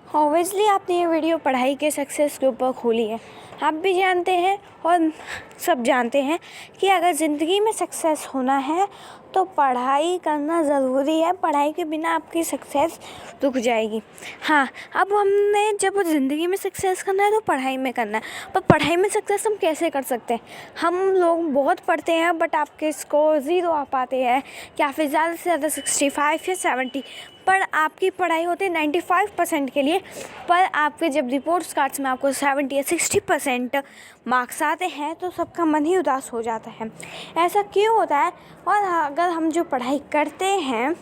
Obviously आपने ये video पढ़ाई के सक्सेस के ऊपर खोली है। आप भी जानते हैं और सब जानते हैं कि अगर ज़िंदगी में सक्सेस होना है तो पढ़ाई करना ज़रूरी है। पढ़ाई के बिना आपकी सक्सेस रुक जाएगी। हाँ, अब हमने जब ज़िंदगी में सक्सेस करना है तो पढ़ाई में करना है। पर पढ़ाई में सक्सेस हम कैसे कर सकते हैं? हम लोग बहुत पढ़ते हैं बट आपके स्कोर ज़ीरो आ पाते हैं या फिर ज़्यादा से ज़्यादा 65 या 70, पर आपकी पढ़ाई होती है 95% के लिए। पर आपके जब रिपोर्ट्स कार्ड्स में आपको 70 या 60% मार्क्स आते हैं तो सबका मन ही उदास हो जाता है। ऐसा क्यों होता है? और अगर हम जो पढ़ाई करते हैं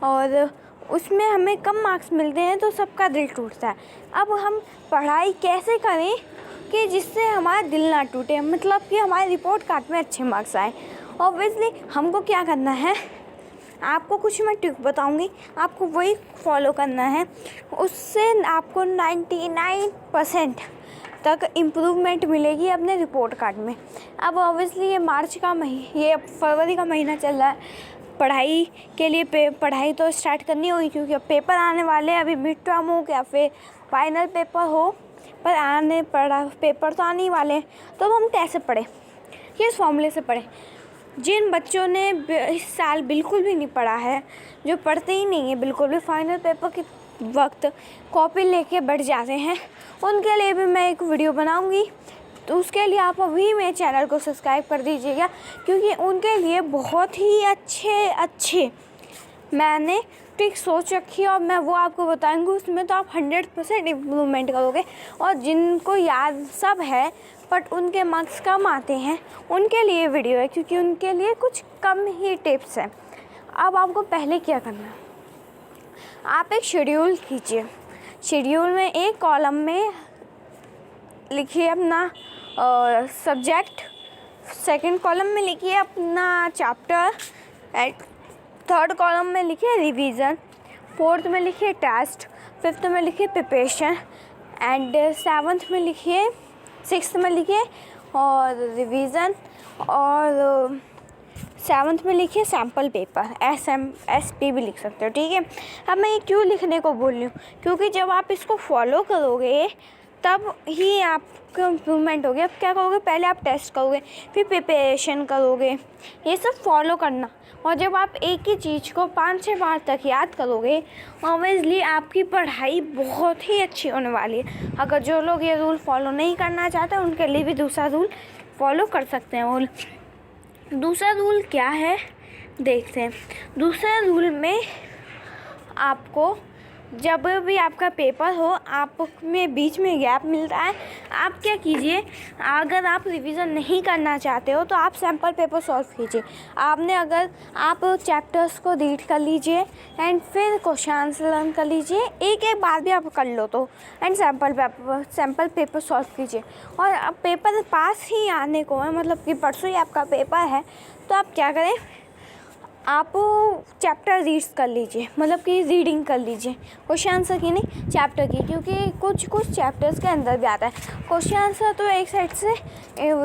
और उसमें हमें कम मार्क्स मिलते हैं तो सबका दिल टूटता है। अब हम पढ़ाई कैसे करें कि जिससे हमारा दिल ना टूटे, मतलब कि हमारे रिपोर्ट कार्ड में अच्छे मार्क्स आए? ऑब्वियसली हमको क्या करना है, आपको कुछ मैं ट्रिक बताऊंगी, आपको वही फॉलो करना है। उससे आपको 99% तक इम्प्रूवमेंट मिलेगी अपने रिपोर्ट कार्ड में। अब ऑब्वियसली ये फरवरी का महीना चल रहा है, पढ़ाई के लिए पढ़ाई तो स्टार्ट करनी होगी क्योंकि अब पेपर आने वाले हैं। अभी मिड टर्म हो या फिर फाइनल पेपर हो, पर पेपर तो आने ही वाले हैं। तो हम कैसे पढ़ें? किस फॉर्मूले से पढ़ें? जिन बच्चों ने इस साल बिल्कुल भी नहीं पढ़ा है, जो पढ़ते ही नहीं है बिल्कुल भी, फाइनल पेपर के वक्त कॉपी लेके बैठ जाते हैं, उनके लिए भी मैं एक वीडियो बनाऊंगी। तो उसके लिए आप अभी मेरे चैनल को सब्सक्राइब कर दीजिएगा क्योंकि उनके लिए बहुत ही अच्छे मैंने ट्रिक सोच रखी है और मैं वो आपको बताऊंगी। उसमें तो आप 100% इम्प्रूवमेंट करोगे। और जिनको याद सब है बट उनके मार्क्स कम आते हैं, उनके लिए वीडियो है क्योंकि उनके लिए कुछ कम ही टिप्स हैं। अब आपको पहले क्या करना है, आप एक शेड्यूल कीजिए। शेड्यूल में एक कॉलम में लिखिए अपना सब्जेक्ट, सेकंड कॉलम में लिखिए अपना चैप्टर, थर्ड कॉलम में लिखिए रिवीजन, फोर्थ में लिखिए टेस्ट, फिफ्थ में लिखिए प्रिपरेशन एंड सिक्स्थ में लिखिए और रिवीजन, और सेवन्थ में लिखिए सैम्पल पेपर, SMP भी लिख सकते हो। ठीक है। अब मैं ये क्यों लिखने को बोल रही हूँ, क्योंकि जब आप इसको फॉलो करोगे तब ही आपका इम्प्रूवमेंट होगा। अब क्या करोगे, पहले आप टेस्ट करोगे, फिर प्रिपरेशन करोगे, ये सब फॉलो करना। और जब आप एक ही चीज़ को 5-6 बार तक याद करोगे, ऑब्वियसली आपकी पढ़ाई बहुत ही अच्छी होने वाली है। अगर जो लोग ये रूल फॉलो नहीं करना चाहते उनके लिए भी दूसरा रूल फॉलो कर सकते हैं। वो दूसरा रूल क्या है देखते हैं। दूसरा रूल में आपको जब भी आपका पेपर हो, आप में बीच में गैप मिलता है, आप क्या कीजिए, अगर आप रिवीजन नहीं करना चाहते हो तो आप सैम्पल पेपर सॉल्व कीजिए। अगर आप चैप्टर्स को रीड कर लीजिए एंड फिर क्वेश्चन आंसर लर्न कर लीजिए, एक बार भी आप कर लो तो, एंड सैम्पल पेपर सॉल्व कीजिए। और अब पेपर पास ही आने को है, मतलब कि परसों ही आपका पेपर है, तो आप क्या करें, आप चैप्टर रीड कर लीजिए, मतलब कि रीडिंग कर लीजिए, क्वेश्चन आंसर की नहीं चैप्टर की, क्योंकि कुछ चैप्टर्स के अंदर भी आता है क्वेश्चन आंसर। तो एक साइड से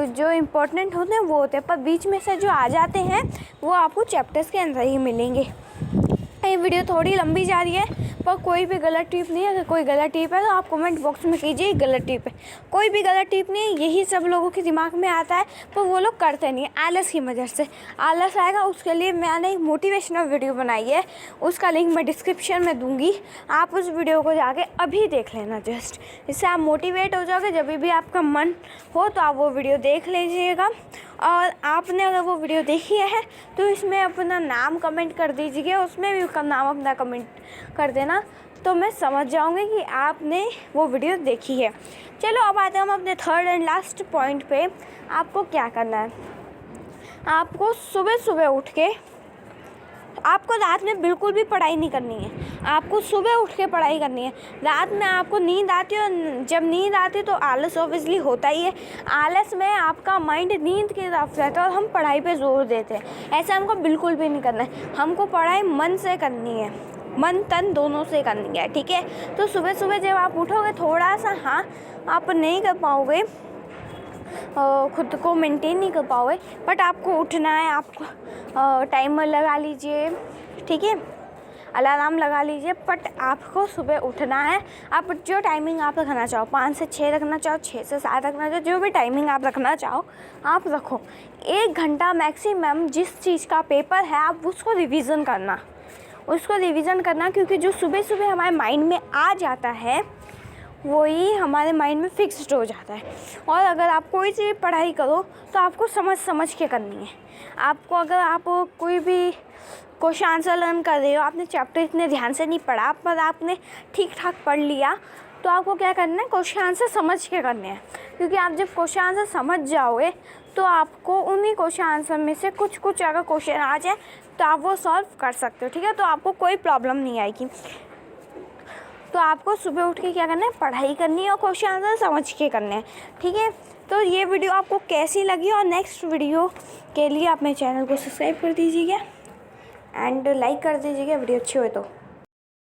जो इम्पोर्टेंट होते हैं वो होते हैं, पर बीच में से जो आ जाते हैं वो आपको चैप्टर्स के अंदर ही मिलेंगे। ये वीडियो थोड़ी लंबी जा रही है, पर कोई भी गलत टिप नहीं है। अगर कोई गलत टिप है तो आप कमेंट बॉक्स में कीजिए गलत टिप है। कोई भी गलत टिप नहीं है, यही सब लोगों के दिमाग में आता है पर वो लोग करते नहीं है, आलस की वजह से। आलस आएगा, उसके लिए मैंने एक मोटिवेशनल वीडियो बनाई है, उसका लिंक मैं डिस्क्रिप्शन में दूंगी। आप उस वीडियो को जाके अभी देख लेना जस्ट, इससे आप मोटिवेट हो जाओगे। जब भी आपका मन हो तो आप वो वीडियो देख लीजिएगा। और आपने अगर वो वीडियो देखी है तो इसमें अपना नाम कमेंट कर दीजिए, उसमें भी नाम अपना कमेंट कर देना, तो मैं समझ जाऊंगी कि आपने वो वीडियो देखी है। चलो अब आते हैं हम अपने थर्ड एंड लास्ट पॉइंट पे। आपको क्या करना है, आपको सुबह उठ के, आपको रात में बिल्कुल भी पढ़ाई नहीं करनी है, आपको सुबह उठ के पढ़ाई करनी है। रात में आपको नींद आती है, और जब नींद आती है तो आलस ऑब्वियसली होता ही है। आलस में आपका माइंड नींद की तरफ रहता है और हम पढ़ाई पे जोर देते हैं। ऐसा हमको बिल्कुल भी नहीं करना है। हमको पढ़ाई मन से करनी है, मन तन दोनों से करनी है। ठीक है। तो सुबह जब आप उठोगे, थोड़ा सा हाँ आप नहीं कर पाओगे, खुद को मेंटेन नहीं कर पाओगे, बट आपको उठना है, आपको टाइमर लगा लीजिए। ठीक है। अलार्म लगा लीजिए, बट आपको सुबह उठना है। आप जो टाइमिंग आप रखना चाहो, 5 से 6 रखना चाहो, 6 से 7 रखना चाहो, जो भी टाइमिंग आप रखना चाहो आप रखो। 1 घंटा मैक्सिमम जिस चीज़ का पेपर है आप उसको रिवीजन करना, क्योंकि जो सुबह सुबह हमारे माइंड में आ जाता है वही हमारे माइंड में फिक्स्ड हो जाता है। और अगर आप कोई चीज़ पढ़ाई करो तो आपको समझ के करनी है। आपको अगर आप कोई भी क्वेश्चन आंसर लर्न कर रहे हो, आपने चैप्टर इतने ध्यान से नहीं पढ़ा पर आपने ठीक ठाक पढ़ लिया, तो आपको क्या करना है, क्वेश्चन आंसर समझ के करने हैं। क्योंकि आप जब क्वेश्चन आंसर समझ जाओगे तो आपको उन्हीं क्वेश्चन आंसर में से कुछ अगर क्वेश्चन आ जाए तो आप वो सॉल्व कर सकते हो, ठीक है। तो आपको कोई प्रॉब्लम नहीं आएगी। तो आपको सुबह उठ के क्या करना है, पढ़ाई करनी है और क्वेश्चन आंसर समझ के करने हैं, ठीक है। तो ये वीडियो आपको कैसी लगी और नेक्स्ट वीडियो के लिए आप मेरे चैनल को सब्सक्राइब कर दीजिएगा एंड लाइक कर दीजिएगा वीडियो अच्छी हो तो।